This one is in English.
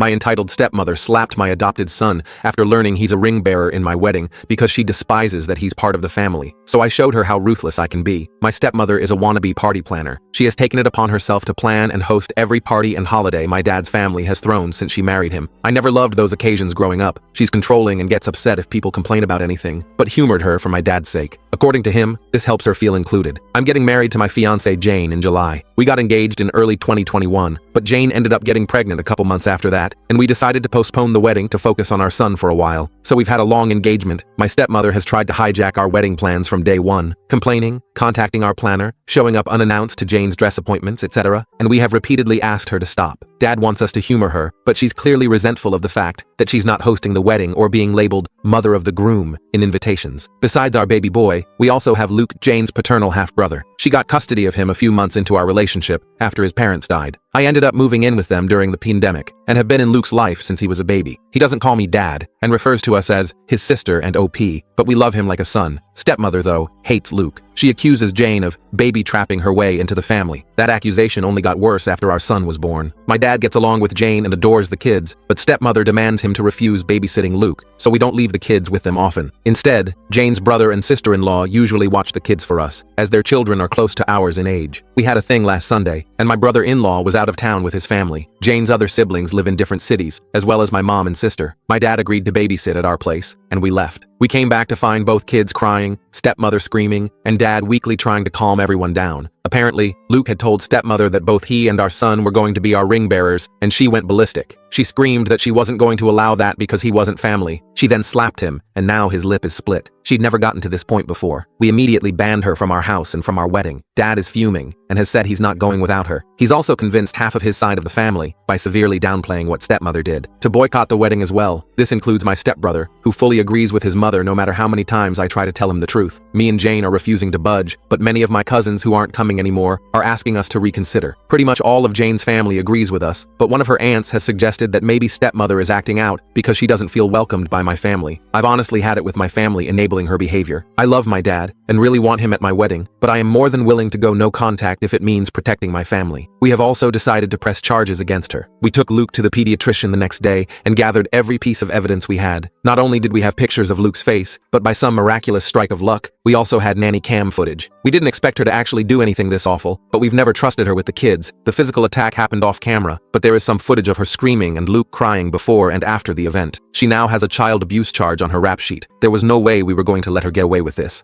My entitled stepmother slapped my adopted son after learning he's a ring bearer in my wedding because she despises that he's part of the family. So I showed her how ruthless I can be. My stepmother is a wannabe party planner. She has taken it upon herself to plan and host every party and holiday my dad's family has thrown since she married him. I never loved those occasions growing up. She's controlling and gets upset if people complain about anything, but humored her for my dad's sake. According to him, this helps her feel included. I'm getting married to my fiancée Jane in July. We got engaged in early 2021, but Jane ended up getting pregnant a couple months after that, and we decided to postpone the wedding to focus on our son for a while. So we've had a long engagement. My stepmother has tried to hijack our wedding plans from day one, complaining, contacting our planner, showing up unannounced to Jane's dress appointments, etc., and we have repeatedly asked her to stop. Dad wants us to humor her, but she's clearly resentful of the fact that she's not hosting the wedding or being labeled mother of the groom in invitations. Besides our baby boy, we also have Luke, Jane's paternal half-brother. She got custody of him a few months into our relationship after his parents died. I ended up moving in with them during the pandemic and have been in Luke's life since he was a baby. He doesn't call me dad and refers to us as his sister and OP, but we love him like a son. Stepmother, though, hates Luke. She accuses Jane of baby trapping her way into the family. That accusation only got worse after our son was born. My dad gets along with Jane and adores the kids, but stepmother demands him to refuse babysitting Luke, so we don't leave the kids with them often. Instead, Jane's brother and sister-in-law usually watch the kids for us, as their children are close to ours in age. We had a thing last Sunday, and my brother-in-law was out of town with his family. Jane's other siblings live in different cities, as well as my mom and sister. My dad agreed to babysit at our place, and we left. We came back to find both kids crying, stepmother screaming, and dad weakly trying to calm everyone down. Apparently, Luke had told stepmother that both he and our son were going to be our ring bearers, and she went ballistic. She screamed that she wasn't going to allow that because he wasn't family. She then slapped him, and now his lip is split. She'd never gotten to this point before. We immediately banned her from our house and from our wedding. Dad is fuming, and has said he's not going without her. He's also convinced half of his side of the family, by severely downplaying what stepmother did, to boycott the wedding as well. This includes my stepbrother, who fully agrees with his mother no matter how many times I try to tell him the truth. Me and Jane are refusing to budge, but many of my cousins who aren't coming anymore are asking us to reconsider. Pretty much all of Jane's family agrees with us, but one of her aunts has suggested that maybe stepmother is acting out because she doesn't feel welcomed by my family. I've honestly had it with my family enabling her behavior. I love my dad and really want him at my wedding, but I am more than willing to go no contact if it means protecting my family. We have also decided to press charges against her. We took Luke to the pediatrician the next day and gathered every piece of evidence we had. Not only did we have pictures of Luke's face, but by some miraculous strike of luck, we also had nanny cam footage. We didn't expect her to actually do anything this awful, but we've never trusted her with the kids. The physical attack happened off camera, but there is some footage of her screaming and Luke crying before and after the event. She now has a child abuse charge on her rap sheet. There was no way we were going to let her get away with this.